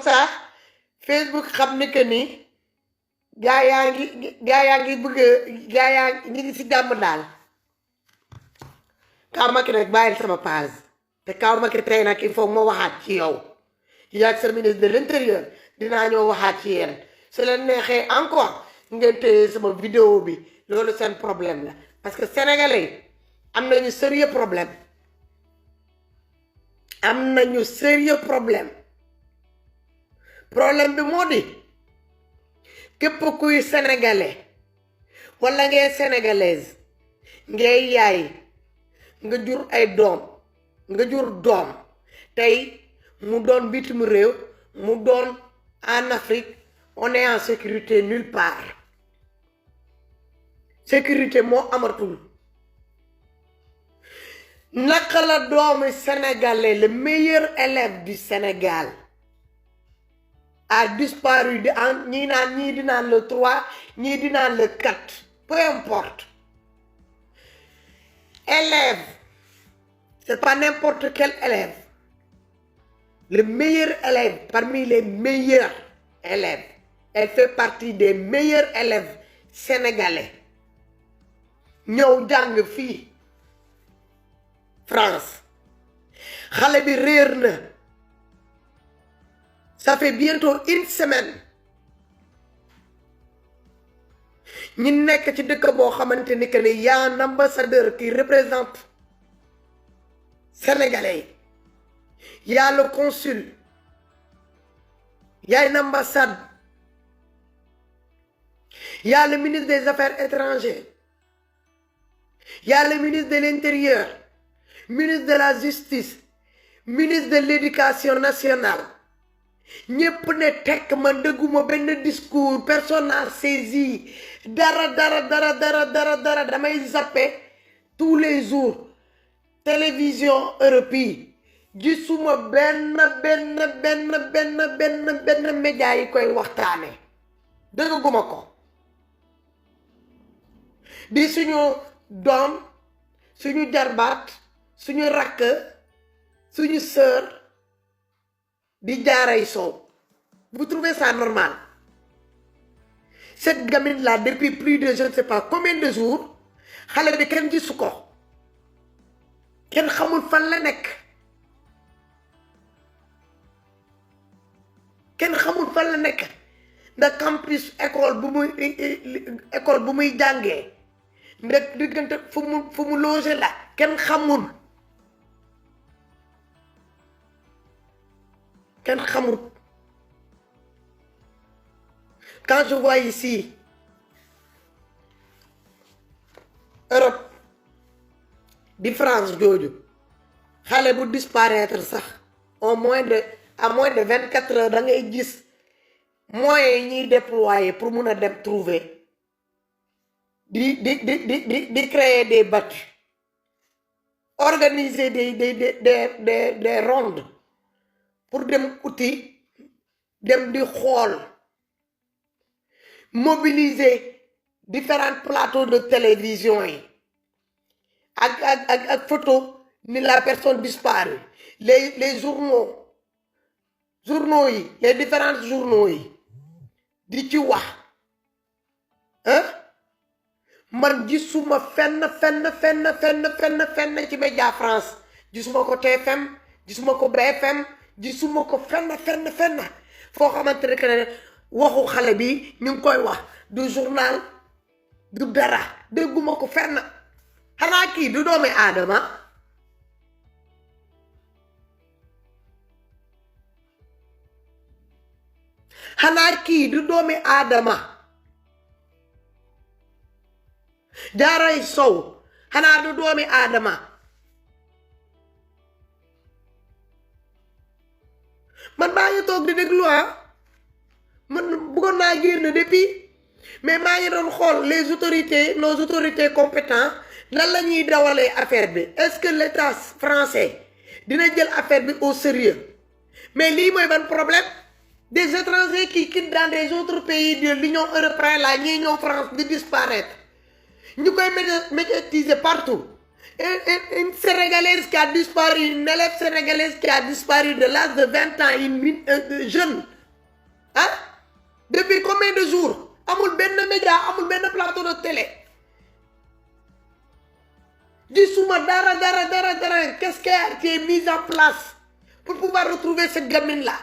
comme ça Facebook xam ni que ni gaa yaa ngi bëgg gaa yaa ngi si jàmm daal Kaw Macky nag bàyyil sama page te Kaw Macky tey nag il faut ma waxaat ci yow yaag sa ministre de l'intérieur dinaa ñëw waxaat ci yéen su leen neexee encore ngeen téye sama vidéo bi loolu seen problème la parce que sénégalais am nañu sérieux problème problème bi moo di képp kuy sénégalais wala ngay sénégalaise ngay yaay nga jur ay doom nga jur doom tey mu doon bitim réew mu doon en Afrique on est en sécurité nulle part sécurité moo amatul naka la doomi sénégalais le meilleur élève du Sénégal a disparu ñii di naan le 3 ñii di naan le 4 peu importe élève c'est pas n'importe quel élève le meilleur élève parmi les meilleurs élèves elle fait partie des meilleurs élèves sénégalais ñëw jàng fii France xale bi réer na ça fait bientôt une semaine ñi nekk ci dëkk boo xamante ni que ne y a un ambassadeur qui représente sénégalais y a le consul y a une ambassade y a le ministre des Affaires étrangères y a le ministre de l'Intérieur ministre de la Justice ministre de l'Éducation nationale ñépp ne tekk man dëgguma benn discours personne n'a saisi dara damay zappé tous les jours télévision européenne gisuma benn média yi koy waxtaane dëgguma ko di suñu doom suñu jarbaat suñu rakk suñu sœur di jaaray Sow vous trouvez ça normal cette gamine là depuis plus de je ne sais pas combien de jours xale bi kenn gisu ko kenn xamul fan la nekk ndax campus école bu muy jàngee ndax diggante fu mu loger la kenn xamul quand je vois ici Europe di France jooju xale bu disparaître sax à moins de 24 heures da ngay gis moyens yi ñuy déployer pour mun a dem trouver di créer des battues organiser des rondes pour dem uti dem di xool mobiliser différents plateaux de télévision yi ak photo ni la personne disparue les journaux yi les différents journaux yi di ci wax man gisuma fenn ci média France gisuma ko TFM gisuma ko BFM gisuma ko fenn foo xamante ne que waxu xale bi ñu ngi koy wax du journal du dara dégguma ko fenn xanaa kii du doomi aadama Jaaray Sow xanaa du doomi aadama man maa ngi toog di déglu man bëggoon naa génn depuis mais maa ngi doon xool nos autorités compétentes nan la ñuy dawalee affaire bi est-ce que l'État français dina jël affaire bi au sérieux mais lii mooy ban problème des étrangers qui quittent dans des autres pays de l'Union européenne la ñii ñëw France di disparaître ñu koy médiatiser partout Une Sénégalaise qui a disparu, une élève sénégalaise qui a disparu de l'âge de 20 ans, une jeune. Hein? Depuis combien de jours? Amul ben média, amul ben plateau de télé. Gisuma dara. Qu'est-ce qui a été mis en place pour pouvoir retrouver cette gamine-là?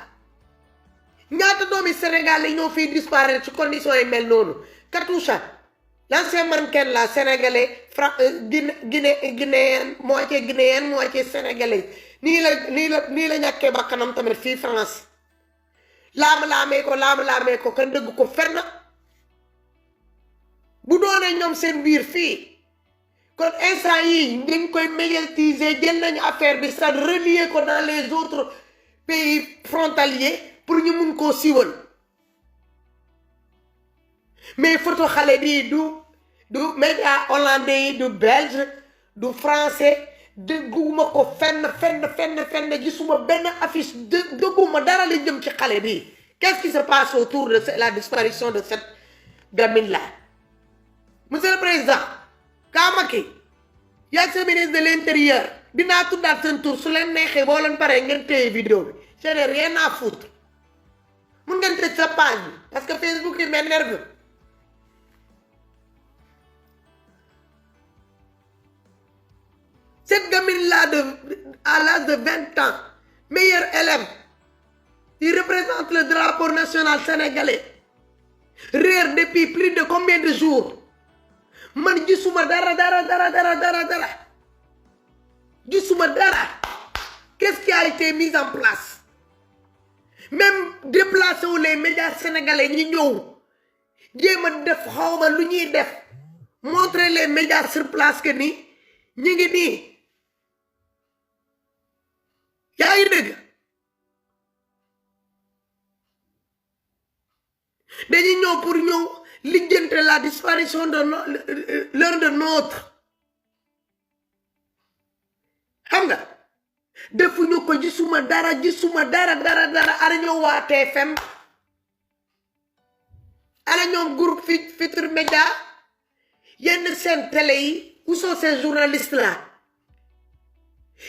Ñaata doomi Sénégal yi ñoo fi disparaître ci conditions yi mel noonu. Katoucha, l'ancien mannequin là, sénégalais, guinéen, moitié sénégalais. Nii la ñàkkee bakkanam tamit fii France. laam-laamee ko kenn dëgg ko fenn. Bu doonee ñoom seen biir fii. Kon instant yi dañ koy médiatiser jël nañu affaire bi ça relier ko dans les autres pays frontaliers pour ñu mun koo siiwal. Mais photo xale bi du média hollandais yi du belge du français dégguma ko fenn gisuma benn affiche dégguma dara li jëm ci xale bi. Qu'est-ce qui se passe autour de la disparition de cette gamine-là? Monsieur le Président Kamaki yaag sa ministre de l'Intérieur dinaa tuddaat seen tour su leen neexee boo leen paree ngeen téye vidéo bi je n'ai rien à foutre mun ngeen tëj sa page bi parce que Facebook il m'énerve. Cette gamine-là à l'âge de 20 ans, meilleur élève, il représente le drapeau national sénégalais. Réer depuis plus de combien de jours? Man gisuma dara. Gisuma dara. Qu'est-ce qui a été mis en place? Même déplacer les médias sénégalais ñi ñëw jéem a def xawma lu ñuy def montrer les médias sur place que ni ñi ngi nii. Yaa ngi dégg dañuy ñëw pour ñëw lijjante la disparition de l'un de nôtre. Xam nga defuñu ko gisuma dara ara ñoo waa TFM ara ñoom groupe Futurs Médias yenn seen télé yi où sont ces journalistes là?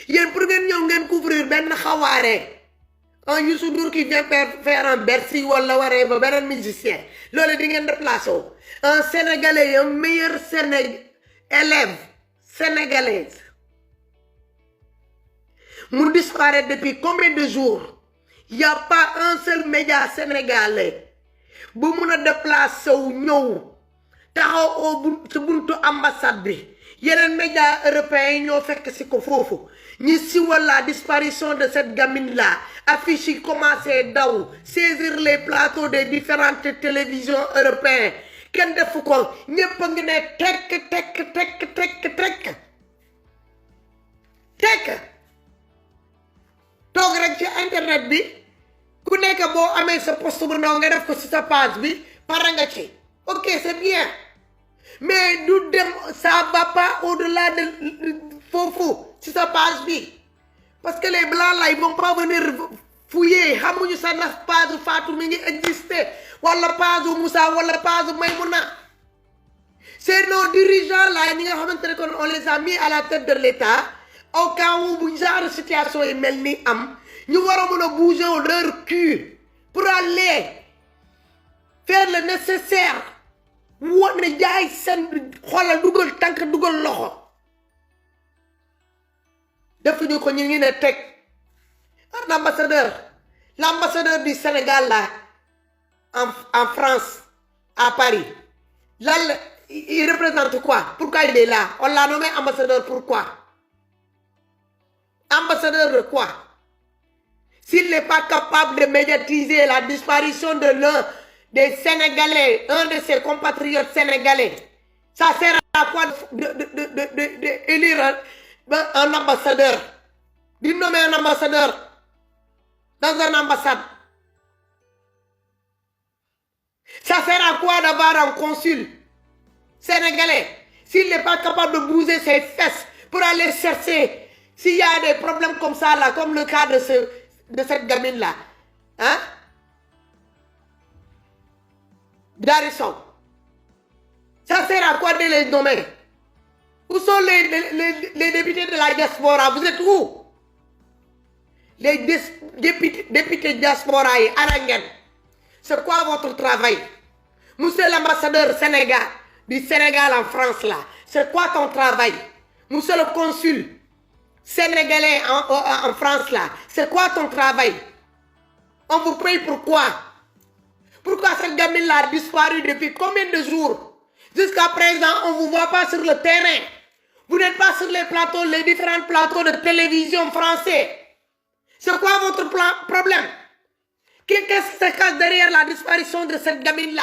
Yéen pour ngeen ñëw ngeen couvrir benn xawaare un Youssou Ndour qui vient faire un Bercy wala waree ba beneen musicien loolu di ngeen déplacé wu un Sénégalais un meilleur élève sénégalaise mu disparaît depuis combien de jours? Il n'y a pas un seul média sénégalais bu mun a déplacé wu ñëw taxaw ci buntu ambassade bi yeneen médias européens yi ñoo fekk si ko foofu ñi siwal la disparition de cette gamine-là affiche yi commencé daw saisir les plateaux des différentes télévisions européennes kenn defu ko ñépp a ngi ne tekk toog rek ci internet bi ku nekk boo amee sa poste bu ndaw nga def ko ci sa page bi pare nga ci ok c'est bien mais du dem ça va pas au-delà de foofu ci sa page bi parce que les blancs là ils vont pas venir fouiller xamuñu sa ndax page Fatou mi ngi exister wala page Moussa wala page Maymouna. C'est nos dirigeants là ñi nga xamante ne kon on les a mis à la tête de l'État au cas où bu genre situation yi mel ni am ñu war a mën a bouger leur cul pour aller faire le nécessaire wane jaay seen xoolal dugal tànk dugal loxo defuñu ko ñu ngi ne teg un ambassadeur l'ambassadeur du Sénégal là en France à Paris là il représente quoi? Pourquoi il est là? On l'a nommé ambassadeur pourquoi? Ambassadeur de quoi? S'il n'est pas capable de médiatiser la disparition de l'un des Sénégalais, un de ses compatriotes sénégalais, ça sert à quoi d'élire un ambassadeur? De nommer un ambassadeur dans une ambassade? Ça sert à quoi d'avoir un consul sénégalais s'il n'est pas capable de bouger ses fesses pour aller chercher s'il y a des problèmes comme ça là, comme le cas de cette gamine là, hein? D'Arisson. Ça sert à quoi de les nommer? Où sont les députés de la diaspora? Vous êtes où? Les députés diaspora et Arangen. C'est quoi votre travail? Monsieur l'ambassadeur Sénégal, du Sénégal en France là, c'est quoi ton travail? Monsieur le consul sénégalais en France là, c'est quoi ton travail? On vous paye pourquoi? Pourquoi cette gamine là a disparu depuis combien de jours? Jusqu'à présent, on ne vous voit pas sur le terrain. Vous n'êtes pas sur les plateaux, les différents plateaux de télévision français. C'est quoi votre problème? Qu'est-ce qui se cache derrière la disparition de cette gamine-là?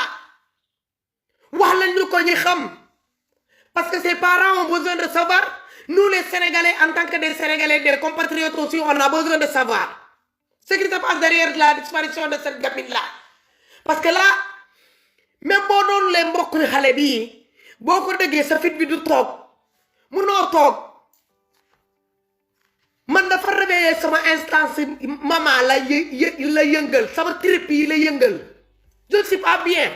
Parce que ses parents ont besoin de savoir. Nous, les Sénégalais, en tant que des Sénégalais, des compatriotes aussi, on a besoin de savoir ce qui se passe derrière la disparition de cette gamine-là. Parce que là, même si on les mbokk ni xale bii boo ko déggee sa fit bi du toog munoo toog man dafa réveillé sama instance maman la yëngal sama trip yi la yëngal je ne suis pas bien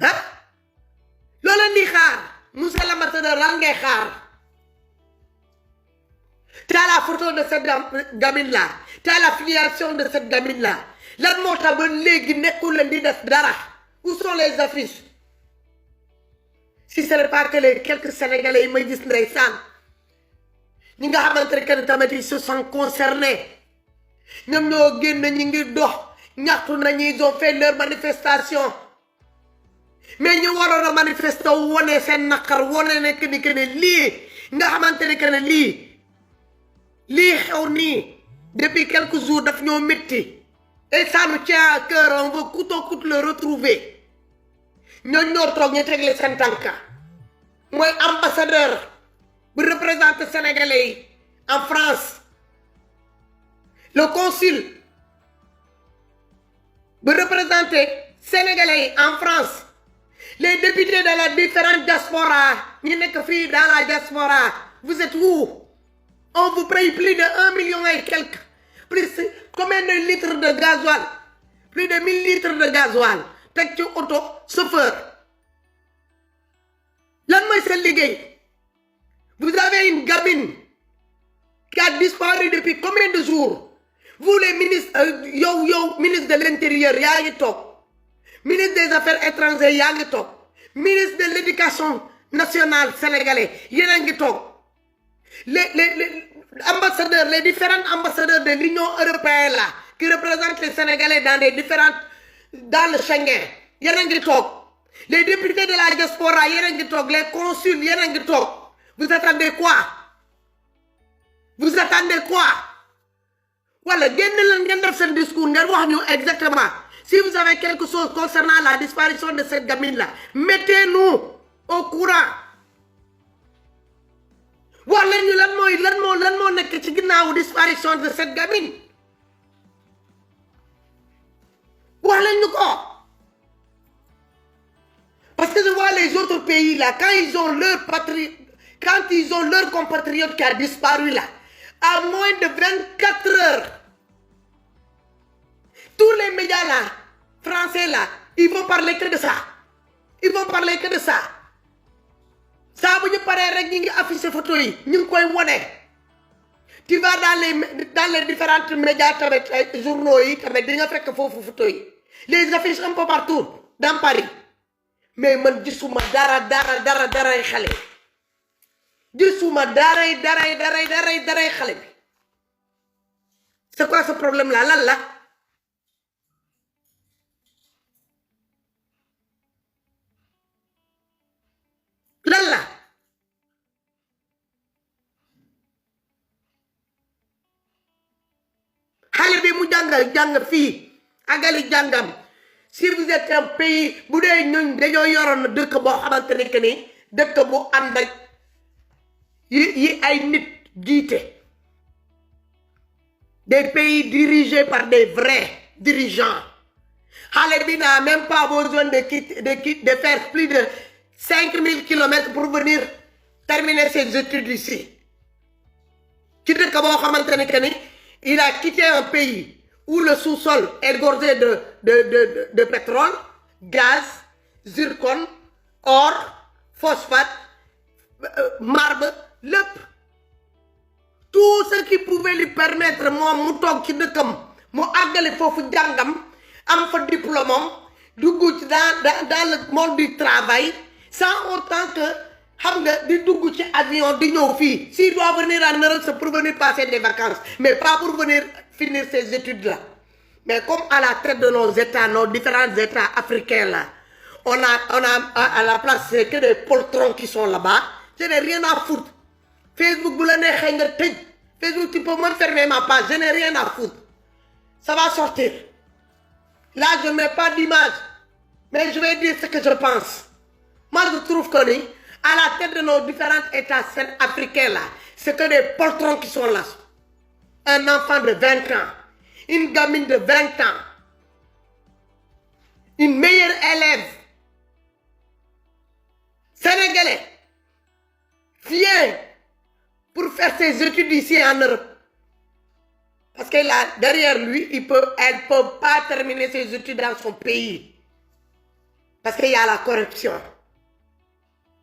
ah loola ni xaar monsieur l'ambassadeur lan ngay xaar? Tu as la photo de cette gamine-là. Tu as la filiation de cette gamine-là. Lan moo tax ba léegi nekkul leen di def dara. Où sont les affiches? Si ce n'est pas que les quelques Sénégalais yi may gis ndeysaan ñi nga xamante ne que tamit ils se sont concernés ñoom ñoo génn ñi ngi dox ñaxtu nañu ils ont fait leur manifestation mais ñu waroon a manifester wone seen naqar wone ne que ne lii nga xamante ne que ne lii xew nii depuis quelques jours daf ñoo métti et ça nous tient à cœur on veut coûte que coûte le retrouver ñooñu ñoo toog ñu tegle seen tànka mooy ambassadeur bu représente sénégalais yi en France le consul bu représente sénégalais yi en France les députés de la différentes diaspora ñi nekk fii dans la diaspora vous êtes où? On vous paye plus de 1 million et quelques. Plus combien de litres de gasoil? Plus de 1000 litres de gasoil. Teg ci auto chauffeur. Lan mooy seen liggéey? Vous avez une gamine qui a disparu depuis combien de jours? Vous les ministres, yow ministre de l'Intérieur yaa ngi toog. Ministre des Affaires étrangères yaa ngi toog. Ministre de l'Éducation nationale sénégalais yéen a ngi toog. Les ambassadeurs, les différents ambassadeurs de l'Union européenne là, qui représentent les Sénégalais dans le Schengen, les députés de la diaspora, les consuls, vous attendez quoi? Voilà, discours, exactement. Si vous avez quelque chose concernant la disparition de cette gamine-là, mettez-nous au courant. wax leen ñu lan moo nekk ci ginnaawu disparition de cette gamine wax leen ñu ko parce que je vois les autres pays là quand ils ont leur compatriote qui a disparu là à moins de 24 heures tous les médias là français là ils vont parler que de ça saa bu ñu paree rek ñu ngi affiché photo yi ñu ngi koy wone tu vas dans les différents médias tamit journaux yi tamit di nga fekk foofu photo yi les affiches un peu partout dans Paris mais man gisuma dara xale gisuma daray xale bi c'est quoi ce problème là lan la xale bi mu jàng fii agali jàngam si vous êtes un pays bu dee ñun dañoo yoroon dëkk boo xamante ne que ni dëkk bu ànd ak yi ay nit jiite des pays dirigés par des vrais dirigeants xale bi n'a même pas besoin de faire plus de 5000 kilomètres pour venir terminer ses études ici ci dëkk boo xamante ne que ni il a quitté un pays où le sous-sol est gorgé de pétrole, gaz, zircon, or, phosphate, marbre, tout ce qui pouvait lui permettre moom mu toog ci dëkkam mu àggale foofu jàngam am fa diplôme dugg ci dans le monde du travail sans autant que xam nga di dugg ci avion di ñëw fii s'il doit venir en Europe c'est pour venir passer des vacances mais pas pour venir finir ses études là. Mais comme à la tête de nos États, nos différents États africains là, on a à la place, c'est que des poltrons qui sont là-bas. Je n'ai rien à foutre. Facebook, vous l'avez Facebook, tu peux même fermer ma page. Je n'ai rien à foutre. Ça va sortir. Là, je ne mets pas d'image. Mais je vais dire ce que je pense. Moi, je trouve que à la tête de nos différents États africains là, c'est que des poltrons qui sont là. Un enfant de 20 ans. Une gamine de 20 ans, une meilleure élève, sénégalais, vient pour faire ses études ici en Europe. Parce que là, derrière lui, elle ne peut pas terminer ses études dans son pays. Parce qu'il y a la corruption.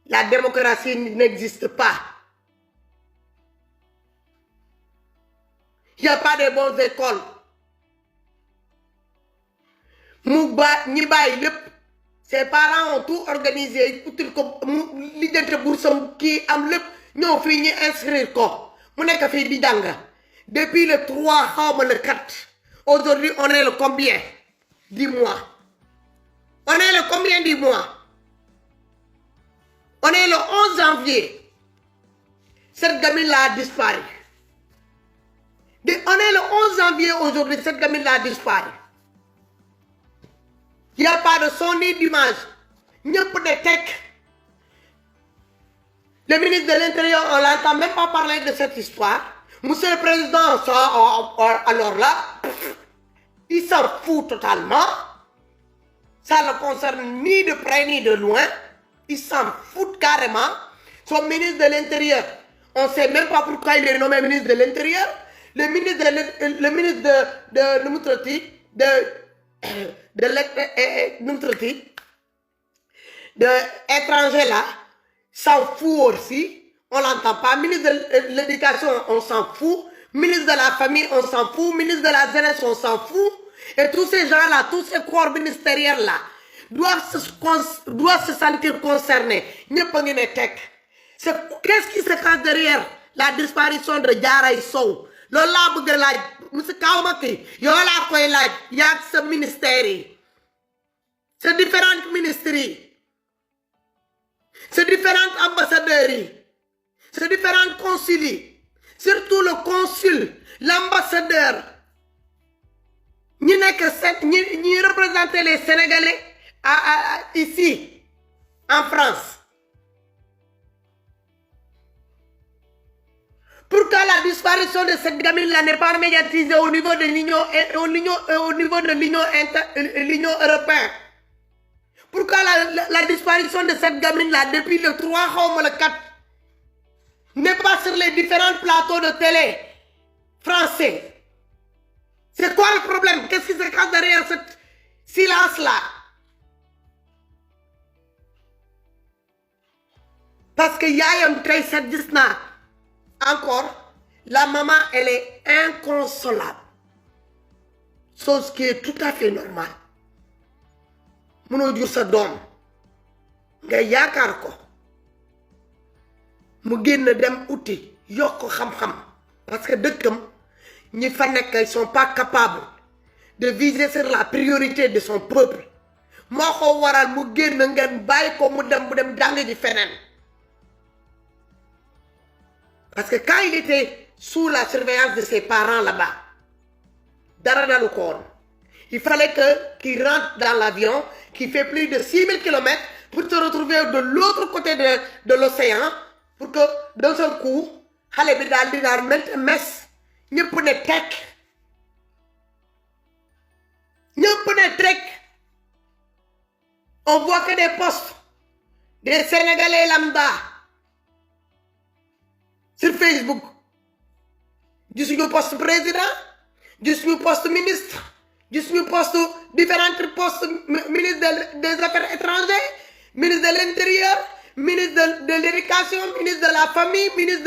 La démocratie n'existe pas. Il n'y a pas de bonnes écoles. Ses parents ont tout organisé depuis le 3 le 4 aujourd'hui on est le combien? 10 mois. On est le combien 10 mois? On est le 11 janvier. Cette gamine-là a disparu. On est le 11 janvier aujourd'hui, cette gamine-là a disparu. Il n'y a pas de son ni d'image. Il n'y a pas de tech. Le ministre de l'Intérieur, on n'entend même pas parler de cette histoire. Monsieur le Président, ça, alors là, il s'en fout totalement. Ça ne concerne ni de près ni de loin. Il s'en fout carrément. Son ministre de l'Intérieur, on ne sait même pas pourquoi il est nommé ministre de l'Intérieur. Le ministre de l'étranger là, s'en fout aussi, on l'entend pas. Ministre de l'éducation, on s'en fout. Ministre de la famille, on s'en fout. Ministre de la jeunesse, on s'en fout. Et tous ces gens-là, tous ces corps ministériels là, doivent se sentir concernés. Qu'est-ce qui se cache derrière la disparition de Diaray Sow? Lola bëgg laaj monsieur Kawmaki yow laa koy laaj yaa sa ministère yi sa différents ministres yi sa différents ambassadeurs yi sa différents consuls yi surtout le consul l'ambassadeur ñi représenter les Sénégalais ici en France. Pourquoi la disparition de cette gamine-là n'est pas médiatisée au niveau de l'Union européenne? Pourquoi la disparition de cette gamine-là depuis le 3 ou le 4 n'est pas sur les différents plateaux de télé français? C'est quoi le problème? Qu'est-ce qui se cache derrière ce silence-là? Parce que Yayam Trey Sadisna, encore, la maman, elle est inconsolable. Chose qui est tout à fait normale. Mënoo jur sa doom nga yaakaar ko mu génn dem uti yokk xam-xam parce que dëkkam ñi fa nekk ils sont pas capables de viser sur la priorité de son peuple. moo ko waral mu génn ngeen bàyyi ko mu dem jàng ji feneen. Parce que quand il était sous la surveillance de ses parents là-bas, il fallait qu'il rentre dans l'avion qui fait plus de 6000 km pour se retrouver de l'autre côté de l'océan pour que d'un seul coup, on voit que des postes des Sénégalais lambda sur Facebook. Gisuñu poste président, gis ñu poste ministre gis ñu poste différents postes ministre des affaires étrangères ministre de l'intérieur ministre de l'éducation ministre de la famille ministre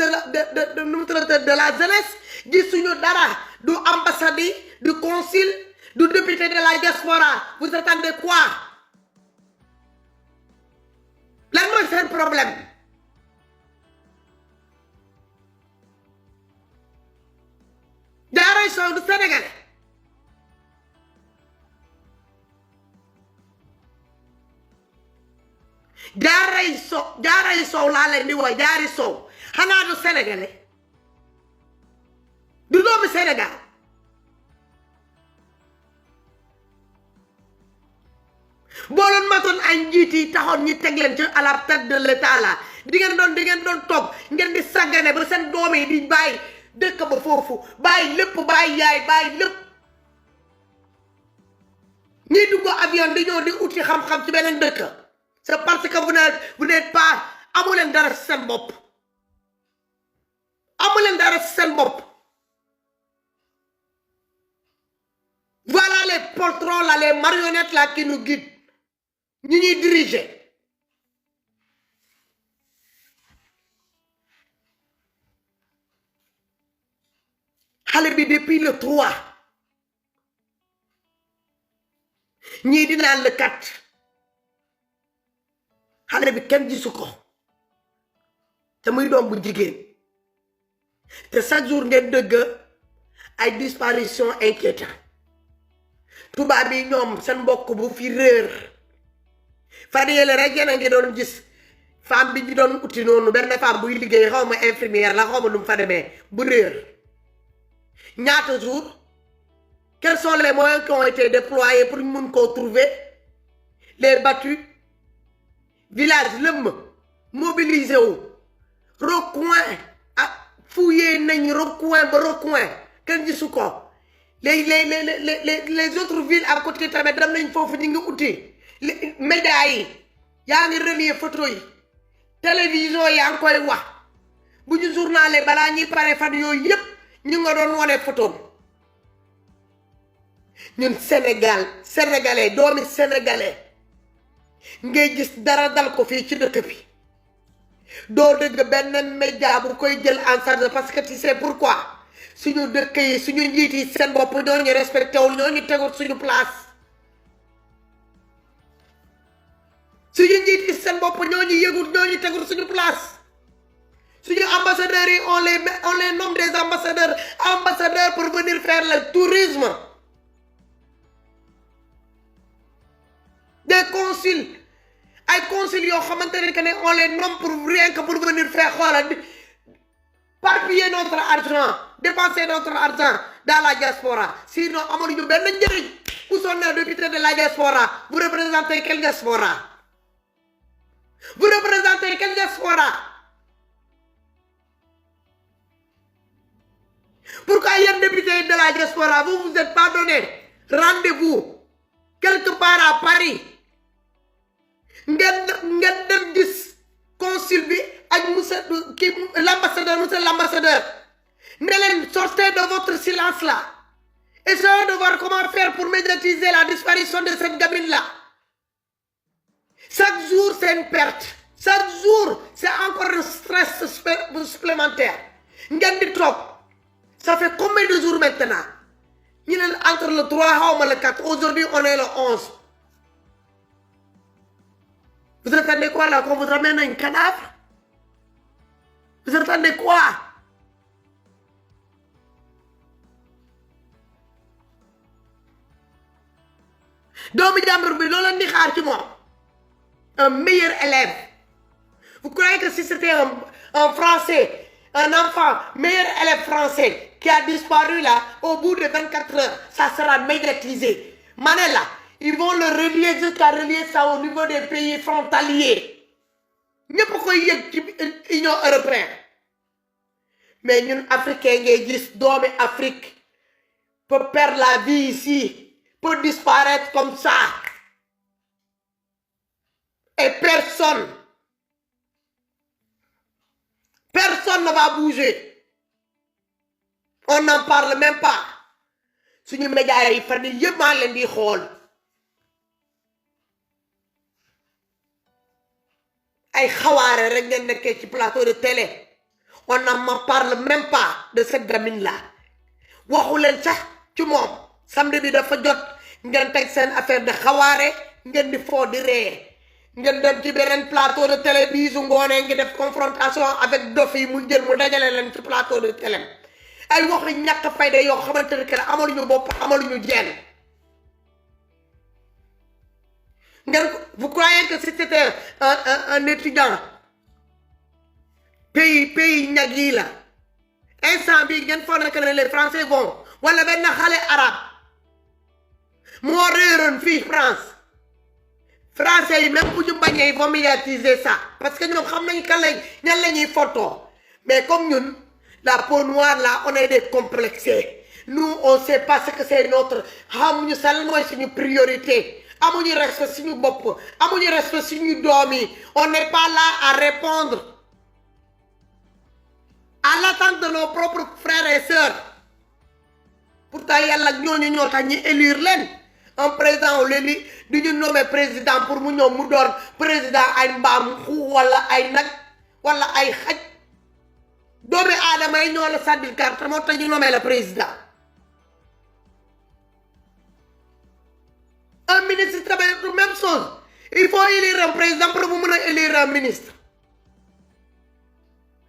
de la jeunesse gisuñu dara du ambassade du consul du député de la diaspora vous attendez quoi lan mooy seen problème Diarra Sow du sénégalais Diarra Sow laa leen di woy Diarra Sow xanaa du sénégalais du doomu Sénégal boo leen matoon ay njiit yi taxoon ñi teg leen ci à la tête de l'état là di ngeen doon toog ngeen di sàggane ba seen doom yi di bàyyi dëkk ba foofu bàyyi lépp bàyyi yaay bàyyi lépp ñiy dugg avion di ñëw di uti xam-xam ci beneen dëkk c'est parce que vous n'êtes pas amu leen dara ci seen bopp amu leen dara ci seen bopp voilà les poltrons là les marionnettes là qui nous guident ñi ñuy diriger xale bi depuis le 3 ñii di naan le 4 xale bi kenn gisu ko te muy doom bu jigéen te chaque jour ngeen dëgg ay disparition inquiétant tubaab yi ñoom seen mbokk bu fi réer fan yële rek yéen a ngi doon gis femme bi ñu doon uti noonu benn femme buy liggéey xaw ma infirmière la xaw ma nu mu fa demee bu réer ñaata jours quels sont les moyens qui ont été déployés pour ñu mun koo trouver les battus village lëmm mobilisé wu recoin ak fouillé nañ recoin ba recoin kenn gisu ko les autres villes à côté tamit dem nañ foofu ñu ngi uti médias yi yaa ngi relier photo yi télévision yaa ngi koy wax bu ñu journalé balaa ñuy pare fan yooyu yépp ñu nga doon wone photo ñun sénégalais doomi sénégalais ngay gis dara dal ko fii ci dëkk bi doo dëgg benn média bu koy jël en charge parce que tu sais pourquoi suñu dëkk yi suñu njiit yi seen bopp ñoo ñu respecté wul ñoo ñu tegul suñu place suñu njiit yi seen bopp ñoo ñu yëgul ñoo ñu tegul suñu place suñu ambassadeurs yi on les nomme des ambassadeurs pour venir faire le tourisme des consuls ay consuls yoo xamante ne que ne on les nomme pour rien que pour venir faire xoolal parpiller notre argent dépenser notre argent dans la diaspora sinon amuñu benn njëriñ où sont les députés de la diaspora vous représentez quelle diaspora vous représentez quelle diaspora pourquoi yéen députés de la diaspora vous vous êtes pas donné rendez-vous quelque part à Paris ngeen dem gis consul bi ak monsieur l'ambassadeur ne leen sortez de votre silence là essayez de voir comment faire pour médiatiser la disparition de cette gamine là chaque jour c'est une perte chaque jour c'est encore un stress supplémentaire ngeen di toog ça fait combien de jours maintenant ñu ne entre le 3 xawma le 4 aujourd'hui on est le 11 vous attendez quoi là qu'on vous ramène un cadavre vous attendez quoi doomu jàmbur bi loolu leen di xaar ci moom un meilleur élève vous croyez que si c'était un français un enfant meilleur élève français qui a disparu là au bout de 24 heures ça sera médiatisé Manela ils vont le relier jusqu'à relier ça au niveau des pays frontaliers ñëpp koy yëg ci Union européenne mais ñun africains ngay gis doomi Afrique peut perdre la vie ici peut disparaître comme ça et personne ne va bouger on n'en parle même pas suñu média yi fan yii yëpp maa leen di xool ay xawaare rek ngeen nekkee ci plateau de télé on ne me parle même pas de cette gamine là waxu leen sax ci moom samedi bi dafa jot ngeen teg seen affaire de xawaare ngeen di foo di ree ngeen dem ci beneen plateau de télé bii su ngoonee ngi def confrontation avec dof yi mu jël mu dajale leen ci plateau de télé ay waxi ñàkk fayda yoo xamante ne que amaluñu bopp amaluñu jenn ngeen vous croyez que c'était un étudiant pays ñag yi la instant bi ngeen foog na que les français vont wala benn xale arabe moo réeroon fii France français yi même bu ñu bañee ils vont médiatiser ça parce que ñoom xam nañu kan lañ ñan la ñuy photo mais comme ñun la peau noire là on est décomplexés nous on sait pas ce que c'est notre xamuñu sal mooy suñu priorité amuñu respect suñu bopp amuñu respect suñu doom yi on n'est pas là à répondre à l'attente de nos propres frères et sœurs pourtant yàlla ñooñu ñoo tax ñu élire leen un président au léegi du ñu nommé président pour mu ñëw mu doon président ay mbaam xu wala ay nag wala ay xaj doomi aadama yi ñoo la sàddil carte moo tax ñu nommé le président un ministre tamit même chose il faut élire un président pour mu mën a élire un ministre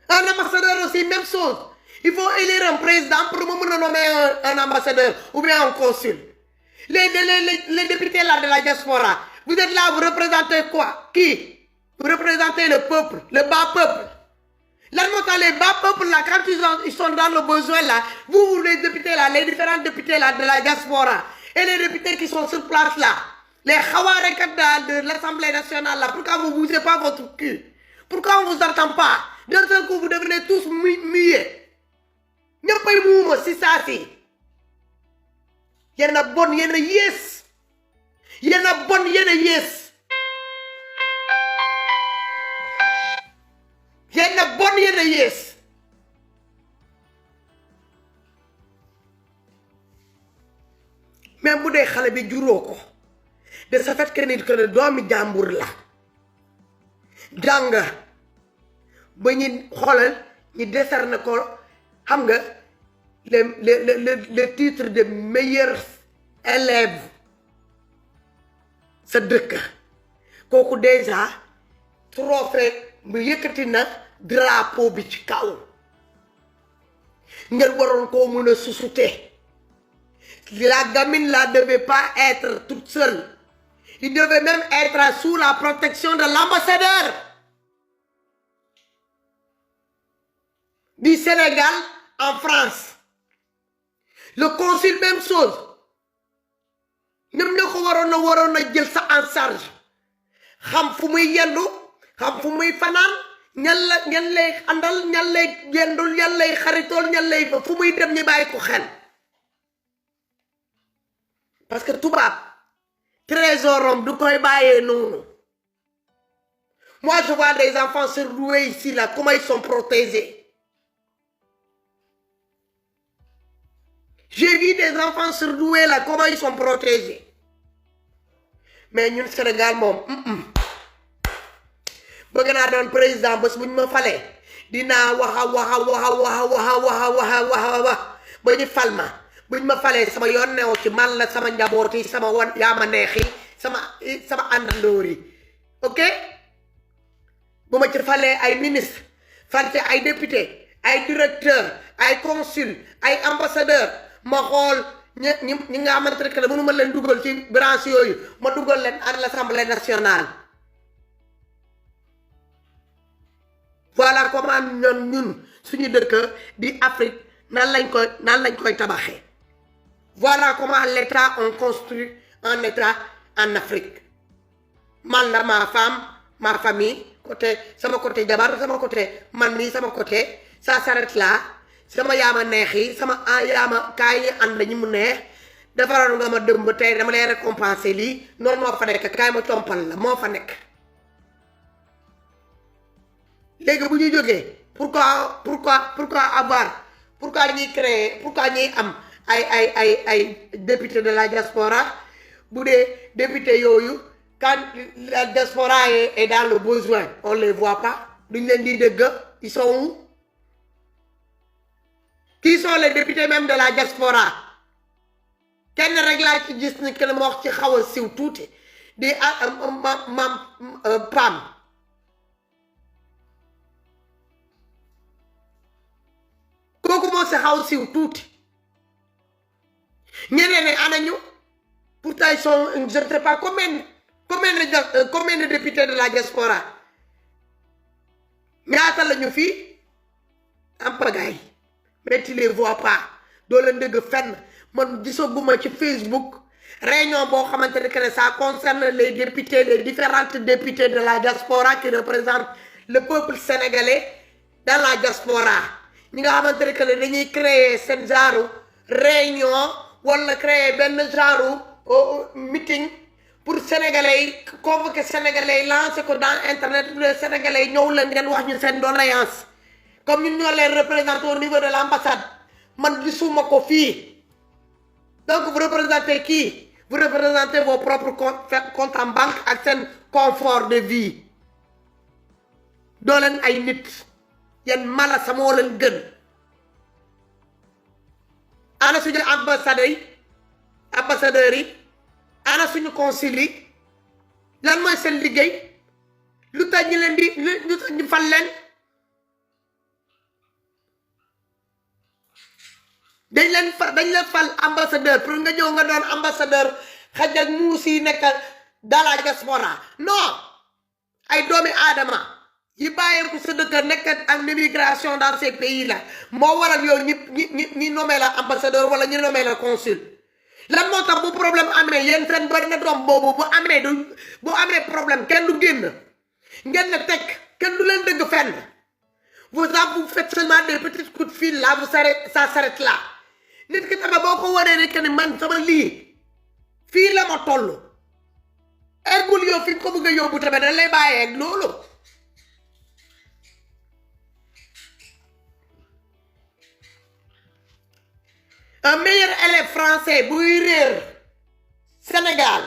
un ambassadeur aussi même chose il faut élire un président pour mu mën a nommer un ambassadeur ou bien un consul les députés là de la diaspora vous êtes là vous représentez quoi qui vous représentez le peuple le bas peuple lan moo tax les bas peuples là quand ils sont dans le besoin là vous les députés là les différents députés là de la diaspora et les députés qui sont sur place là les xawaarekat de l'Assemblée nationale là pourquoi vous bougez pas votre cul pourquoi on vous entend pas d'un seul coup vous devenez tous muets ñëppay muuma si saa si yéen a bon yéen a yées yéen a bon yéen a yées yéen a bon yéen a yées même bu dee xale bi juróo ko de ce fait que nit que ne doomi jàmbur la jàng ba ñu xoolal ñu décerné ko xam nga le titre de meilleur élève sa dëkk kooku déjà trophée bu yëkkati na drapeau bi ci kaw ngeen waroon koo mën a susute la gamine là devait pas être toute seule il devait même être sous la protection de l'ambassadeur du Sénégal en France le consul même chose ñoom ñoo ko waroon a jël sa en charge xam fu muy yendu xam fu muy fanaan ñan lay àndal ñan lay yendul ñan lay xaritool ñan lay fu muy dem ñu bàyyi ko xel parce que tubaab trésorom du koy bàyyee noonu moi je vois des enfants se rouer ici là comment ils sont protégés j'ai vu des enfants surdoués là comment ils sont protégés mais ñun Sénégal moom bëgg naa doon président bés bu ñu ma falee dinaa waxa ba ñu fal ma bu ñu ma falee sama yoon neew ci man la sama njaboot yi sama wan yaa ma neexi sama àndandoor yi ok bu ma ci falee ay ministre fal ci ay député ay directeur ay consul ay ambassadeur ma xool ñi nga xamante ne que mënu ma leen dugal ci branche yooyu ma dugal leen à l'Assemblée nationale voilà comment ñun suñu dëkk di Afrique nan lañ koy tabaxee voilà comment l'État on construit un État en Afrique man la ma femme ma famille côté sama côté jabar sama côté man mii sama côté ça s'arrête là sama yaama neex yi sama yaama kaay yi ànd ñi mu neex defaroon nga ma dëmb tey dama lay récompenser lii noonu moo fa nekk kaay ma compal la moo fa nekk léegi bu ñu jógee pourquoi ñuy créer pourquoi ñuy am ay député de la diaspora bu dee député yooyu quand la diaspora est dans le besoin on les voit pas duñ leen di dégg ils sont où qui sont les députés même de la diaspora kenn rek laa ci gis ni kenn ma wax ci xaw a siw tuuti di Pam kooku moo si xaw siw tuuti ñeneen ne anañu pourtant ils sont je ne sais pas combien de députés de la diaspora ñaata lañu fii am pagaay mais tu les vois pas doo leen dégg fenn man gisaguma ci Facebook réunion boo xamante ne que ça concerne les députés les différentes députés de la diaspora qui représentent le peuple sénégalais dans la diaspora ñi nga xamante ne que dañuy créer seen genre réunion wala créer benn genre meeting pour sénégalais yi convoquer sénégalais yi lancer ko dans internet les sénégalais yi ñëw leen ngeen wax ñu seen doléance comme ñun ñoo leen représenter au niveau de l'ambassade man gisuma ko fii donc vous représentez qui vous représentez vos propres comptes en banque ak seen confort de vie doo leen ay nit yéen mala sama woo leen gën ana suñu ambassadeurs yi ana suñu consul yi lan mooy seen liggéey lu tax ñu leen di lu tax ñu fal leen dañ leen fal ambassadeur pour nga ñëw nga doon ambassadeur xaj ak muus yi nekk dans la diaspora non ay doomi aadama yi bàyyeeku sa dëkk nekk ak immigration dans ces pays là moo waral yow ñi nommé la ambassadeur wala ñu nommé la consul lan moo tax bu problème amee yéen seen bari na doom boobu bu amee problème kenn du génn ngeen ne teg kenn du leen dëgg fenn vous faites seulement des petits coups de fil là ça s'arrête là nit ki tamit boo ko waree rek ni man sama lii fii la ma toll eggul yow fi ko bëgg a yóbbu tamit dañ lay bàyyee ak loolu un meilleur élève français buy réer Sénégal